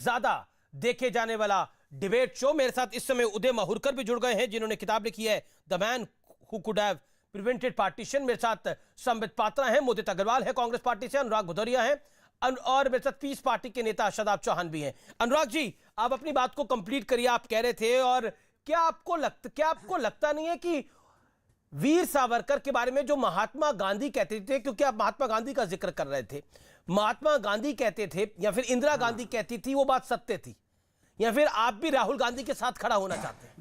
ज्यादा देखे जाने वाला डिबेट शो। मेरे साथ इस समय उदय माहुरकर भी जुड़ गए हैं, जिन्होंने किताब लिखी है the man who could have prevented partition. मेरे साथ संबित पात्रा हैं, मोदित अग्रवाल है कांग्रेस पार्टी से, अनुराग भदौरिया है और मेरे साथ पीस पार्टी के नेता शादाब चौहान भी हैं। अनुराग जी, आप अपनी बात को कंप्लीट करिए। आप कह रहे थे, और क्या आपको लगता नहीं है कि वीर सावरकर के बारे में जो महात्मा गांधी कहते थे, क्योंकि आप महात्मा गांधी का जिक्र कर रहे थे, महात्मा गांधी कहते थे या फिर इंदिरा गांधी कहती थी, वो बात सत्य थी, या फिर आप भी राहुल गांधी के साथ खड़ा होना चाहते हैं?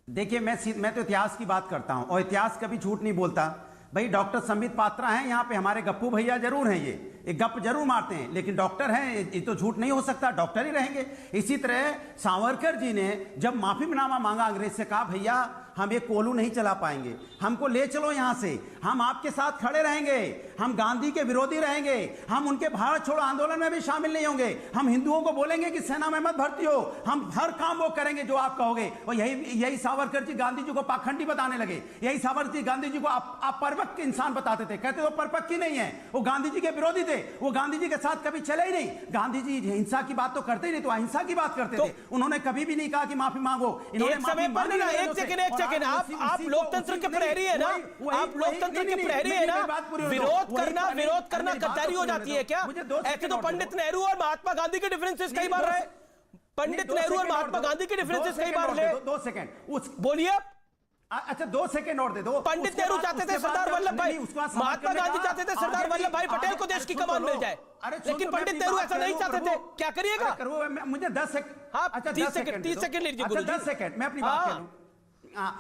देखिए मैं तो इतिहास की बात करता हूं और इतिहास कभी झूठ नहीं बोलता। भाई डॉक्टर संबित पात्रा हैं यहाँ पे, हमारे गप्पू भैया जरूर हैं, ये गप जरूर मारते हैं, लेकिन डॉक्टर हैं, ये तो झूठ नहीं हो सकता, डॉक्टर ही रहेंगे। इसी तरह सावरकर जी ने जब माफीनामा मांगा अंग्रेज से, कहा भैया हम ये कोलू नहीं चला पाएंगे, हमको ले चलो यहाँ से, हम आपके साथ खड़े रहेंगे, हम गांधी के विरोधी रहेंगे, हम उनके भारत छोड़ो आंदोलन में भी शामिल नहीं होंगे, हम हिंदुओं को बोलेंगे कि सेना में मत भर्ती हो, हम हर काम वो करेंगे जो आप कहोगे। और यही सावरकर जी गांधी जी को पाखंडी बताने लगे। यही सावरकर जी गांधी जी को आप परपक्व इंसान बताते थे, कहते वो परपक्व ही नहीं है, वो गांधी जी के विरोधी थे, वो गांधी जी के साथ कभी चले ही नहीं। गांधी जी हिंसा की बात तो करते ही नहीं, तो अहिंसा की बात करते थे। उन्होंने कभी भी नहीं कहा कि माफी मांगो। एक समय पर नहीं, एक सेकंड, आप लोकतंत्र के प्रहरी है ना, आप लोकतंत्र के प्रहरी है ना, विरोध करना गद्दारी हो जाती है क्या? ऐसे तो पंडित नेहरू और महात्मा गांधी के डिफरेंसेस कई बार रहे, पंडित नेहरू और महात्मा गांधी के डिफरेंसेस कई बार रहे। 2 सेकंड बोलिए। अच्छा 2 सेकंड और दे दो। पंडित नेहरू चाहते थे सरदार वल्लभ भाई, महात्मा गांधी चाहते थे सरदार वल्लभ भाई पटेल को देश की कमान मिल जाए, लेकिन पंडित नेहरू ऐसा नहीं चाहते थे। क्या करिएगा? मुझे 10 सेकंड, हाँ 30 सेकंड लीजिए। 10 सेकंड मैं अपनी बात करूं।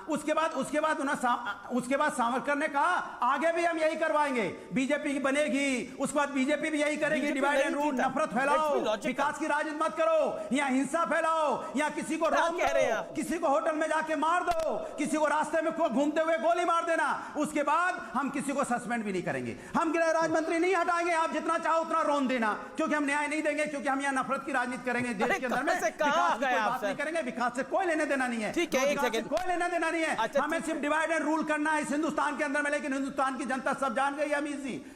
उसके बाद सावरकर ने कहा आगे भी हम यही करवाएंगे, बीजेपी की बनेगी, उसके बाद बीजेपी भी यही करेगी, डिवाइड एंड रूल, नफरत फैलाओ, विकास की राजनीति मत करो, या हिंसा फैलाओ, या किसी को रोक दो, किसी को होटल में जाके मार दो, किसी को रास्ते में घूमते हुए गोली मार देना, उसके बाद हम किसी को सस्पेंड भी नहीं करेंगे, हम गृह राज्य मंत्री नहीं हटाएंगे, आप जितना चाहो उतना रोन देना, क्योंकि हम न्याय नहीं देंगे, क्योंकि हम यहाँ नफरत की राजनीति करेंगे देश के अंदर में, विकास नहीं करेंगे, विकास से कोई लेने देना नहीं है, कोई लेना देना नहीं है। हमें सिर्फ डिवाइड एंड रूल करना है इस हिंदुस्तान के अंदर में, लेकिन हिंदुस्तान की जनता सब जान गई है,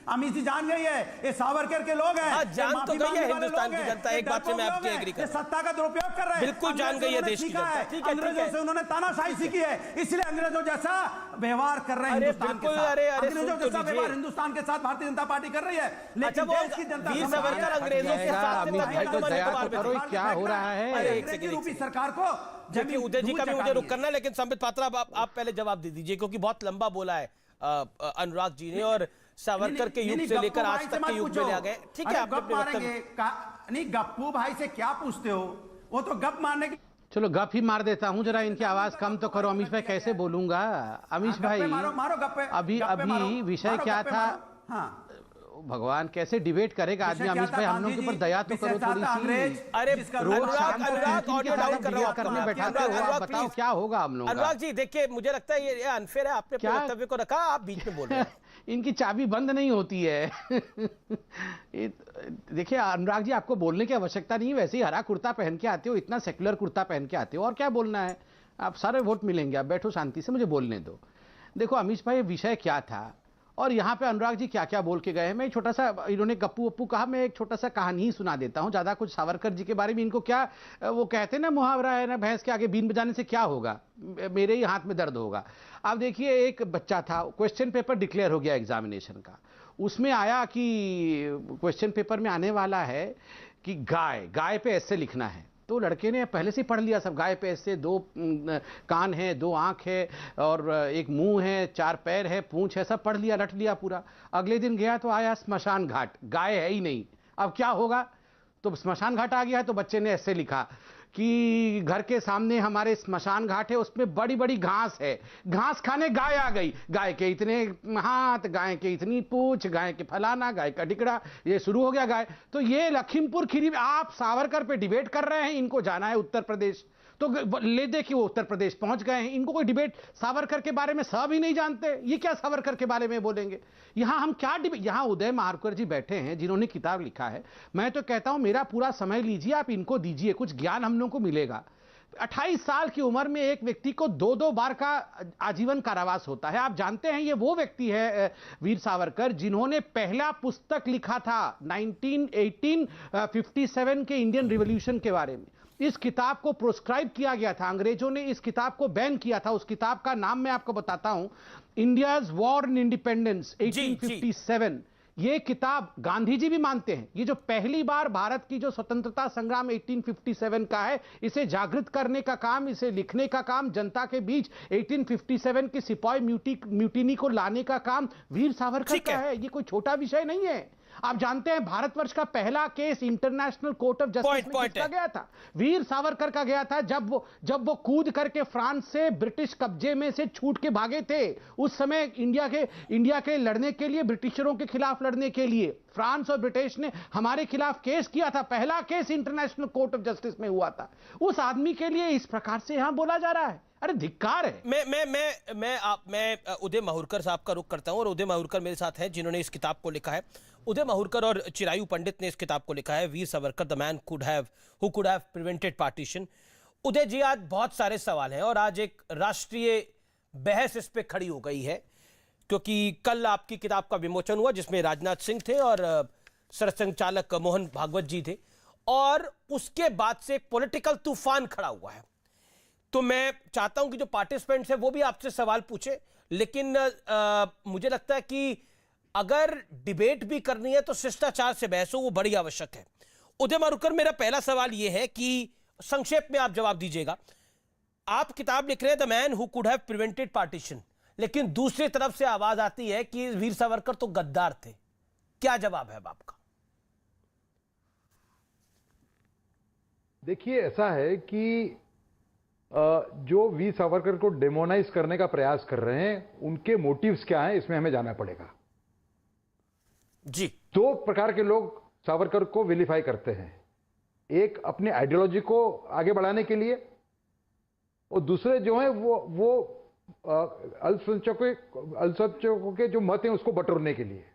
अमीर जी जान गई है, ये सावरकर के लोग हैं, जान तो गई है हिंदुस्तान की जनता। एक बात से मैं आपकी एग्री करता हूं, सत्ता का दुरुपयोग कर रहे हैं, बिल्कुल जान गई है देश की जनता। ठीक है, अंग्रेजों से उन्होंने तानाशाही सीखी है, इसलिए अंग्रेजों जैसा व्यवहार कर रहे हैं हिंदुस्तान के साथ, अंग्रेजों जैसा व्यवहार हिंदुस्तान के साथ भारतीय जनता पार्टी कर रही है, लेकिन देश की जनता वीर सावरकर अंग्रेजों के साथ क्या हो रहा है सरकार को। देखिए उदय जी का भी मुझे रुक करना है, लेकिन संबित पात्रा आप पहले जवाब दे दीजिए, क्योंकि बहुत लंबा बोला है अनुराग जी ने, और सावरकर के युग से लेकर आज तक के युग में आ गए। ठीक है, आप नहीं गप्पू भाई से क्या पूछते हो, वो तो गप मारने की। चलो गप ही मार देता हूँ, जरा इनकी आवाज कम तो करो। अमीश भाई कैसे बोलूंगा? अमीश भाई मारो गप्पे, अभी विषय क्या था? हाँ भगवान कैसे डिबेट करेगा आदमी? अमीश भाई हम लोग के ऊपर दया तो करो थोड़ी सी। अरे रोज शाम को ऑडियो डाउन करने बैठाते हो, आप बताओ क्या होगा हम लोग? अनुराग जी देखिए, मुझे लगता है ये अनफेयर है, आपने अपने वक्तव्य को रखा, आप बीच में बोल रहे हैं। इनकी चाबी बंद नहीं होती है। देखिए अनुराग जी, आपको बोलने की आवश्यकता नहीं है, वैसे ही हरा कुर्ता पहन के आते हो, इतना सेक्युलर कुर्ता पहन के आते हो, और क्या बोलना है? आप सारे वोट मिलेंगे, आप बैठो शांति से, मुझे बोलने दो। देखो अमीश भाई, विषय क्या था और यहाँ पे अनुराग जी क्या क्या बोल के गए हैं, मैं छोटा सा, इन्होंने गप्पू वप्पू कहा, मैं एक छोटा सा कहानी ही सुना देता हूँ, ज्यादा कुछ सावरकर जी के बारे में इनको क्या, वो कहते हैं ना मुहावरा है ना, भैंस के आगे बीन बजाने से क्या होगा, मेरे ही हाथ में दर्द होगा। अब देखिए, एक बच्चा था, क्वेश्चन पेपर डिक्लेयर हो गया एग्जामिनेशन का, उसमें आया कि क्वेश्चन पेपर में आने वाला है कि गाय पे ऐसे लिखना है, तो लड़के ने पहले से पढ़ लिया सब, गाय पे ऐसे 2 कान है, 2 आंख है, और 1 मुंह है, 4 पैर है, पूंछ है, सब पढ़ लिया, रट लिया पूरा। अगले दिन गया तो आया स्मशान घाट, गाय है ही नहीं, अब क्या होगा? तो स्मशान घाट आ गया, तो बच्चे ने ऐसे लिखा कि घर के सामने हमारे स्मशान घाट है, उसमें बड़ी बड़ी घास है, घास खाने गाय आ गई, गाय के इतने हाथ, गाय के इतनी पूंछ, गाय के फलाना, गाय का टिकड़ा, ये शुरू हो गया गाय। तो ये लखीमपुर खीरी, आप सावरकर पे डिबेट कर रहे हैं, इनको जाना है उत्तर प्रदेश, तो ले दे कि वो उत्तर प्रदेश पहुंच गए हैं, इनको कोई डिबेट सावरकर के बारे में सब ही नहीं जानते, ये क्या सावरकर के बारे में बोलेंगे? यहां हम क्या डिबेट? यहां उदय माहुरकर जी बैठे हैं जिन्होंने किताब लिखा है, मैं तो कहता हूं मेरा पूरा समय लीजिए, आप इनको दीजिए, कुछ ज्ञान हम लोगों को मिलेगा। 28 साल की उम्र में एक व्यक्ति को 2-2 बार का आजीवन कारावास होता है। आप जानते हैं ये वो व्यक्ति है वीर सावरकर जिन्होंने पहला पुस्तक लिखा था 1957 के इंडियन रिवॉल्यूशन के बारे में। इस किताब को प्रोस्क्राइब किया गया था, अंग्रेजों ने इस किताब को बैन किया था। उस किताब का नाम मैं आपको बताता हूं, इंडियाज वॉर इन इंडिपेंडेंस 1857। ये किताब गांधी जी भी मानते हैं, ये जो पहली बार भारत की जो स्वतंत्रता संग्राम 1857 का है, इसे जागृत करने का काम, इसे लिखने का काम, जनता के बीच 1857 की सिपाही म्यूटिनी को लाने का काम वीर सावरकर का है। ये कोई छोटा विषय नहीं है। आप जानते हैं भारतवर्ष का पहला case international court of justice में किसका गया था? वीर सावरकर का गया था। जब वो कूद करके फ्रांस से ब्रिटिश कब्जे में से छूट के भागे थे। उस समय इंडिया के लड़ने के लिए, ब्रिटिशरों के खिलाफ लड़ने के लिए फ्रांस और ब्रिटिश ने हमारे खिलाफ केस किया था। पहला case international court of justice में हुआ था। उस आदमी के लिए इस प्रकार से यहां बोला जा रहा है, अरे धिक्कार है। मैं उदय माहुरकर साहब का रुख करता हूं और उदय माहुरकर मेरे साथ हैं जिन्होंने इस किताब को लिखा है। उदय माहुरकर और चिरायु पंडित ने इस किताब को लिखा है, Veer Savarkar the man who could have prevented partition. Uday ji, आज बहुत सारे सवाल हैं और आज एक राष्ट्रीय बहस इस पे खड़ी हो गई है क्योंकि कल आपकी किताब का विमोचन हुआ जिसमें राजनाथ सिंह थे और सरसंघचालक मोहन भागवत जी थे, और उसके बाद से एक पॉलिटिकल तूफान खड़ा हुआ है। तो मैं चाहता हूं कि जो पार्टिसिपेंट्स हैं वो भी आपसे सवाल पूछे, लेकिन मुझे लगता है कि अगर डिबेट भी करनी है तो शिष्टाचार से बहस हो, वो बड़ी आवश्यक है। उदय माहुरकर, मेरा पहला सवाल यह है कि संक्षेप में आप जवाब दीजिएगा। आप किताब लिख रहे हैं the man who could have prevented partition, लेकिन दूसरी तरफ से आवाज आती है कि वीर सावरकर तो गद्दार थे। क्या जवाब है आपका? देखिए, ऐसा है कि जो वीर सावरकर को डेमोनाइज करने का प्रयास कर रहे हैं, उनके मोटिव्स क्या हैं, इसमें हमें जानना पड़ेगा जी। दो प्रकार के लोग सावरकर को विलिफाई करते हैं, एक अपने आइडियोलॉजी को आगे बढ़ाने के लिए, और दूसरे जो हैं वो अल्पसंख्यकों के जो मत हैं उसको बटोरने के लिए।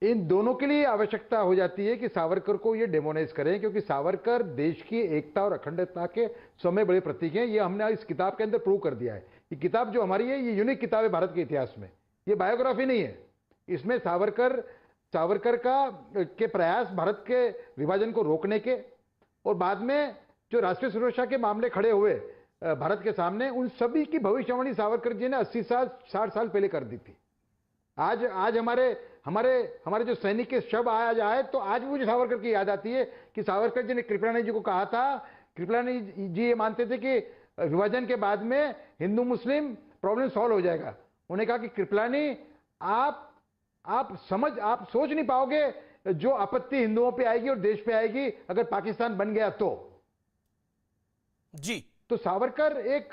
इन दोनों के लिए आवश्यकता हो जाती है कि सावरकर को ये डेमोनाइज करें, क्योंकि सावरकर देश की एकता और अखंडता के समय बड़े प्रतीक हैं। ये हमने इस किताब के अंदर प्रूव कर दिया है। ये किताब जो हमारी है, ये यूनिक किताब है भारत के इतिहास में। ये बायोग्राफी नहीं है। इसमें सावरकर के प्रयास भारत के विभाजन को रोकने के, और बाद में जो राष्ट्रीय सुरक्षा के मामले खड़े हुए भारत के सामने, उन सभी की भविष्यवाणी सावरकर जी ने 80 साल 60 साल पहले कर दी थी। आज हमारे जो सैनिक के शव आज आए तो आज मुझे सावरकर की याद आती है कि सावरकर जी ने कृपलानी जी को कहा था। कृपलानी जी ये मानते थे कि विभाजन के बाद में हिंदू मुस्लिम प्रॉब्लम सॉल्व हो जाएगा। उन्होंने कहा कि कृपलानी, आप सोच नहीं पाओगे जो आपत्ति हिंदुओं पे आएगी और देश पे आएगी अगर पाकिस्तान बन गया तो। जी। तो सावरकर एक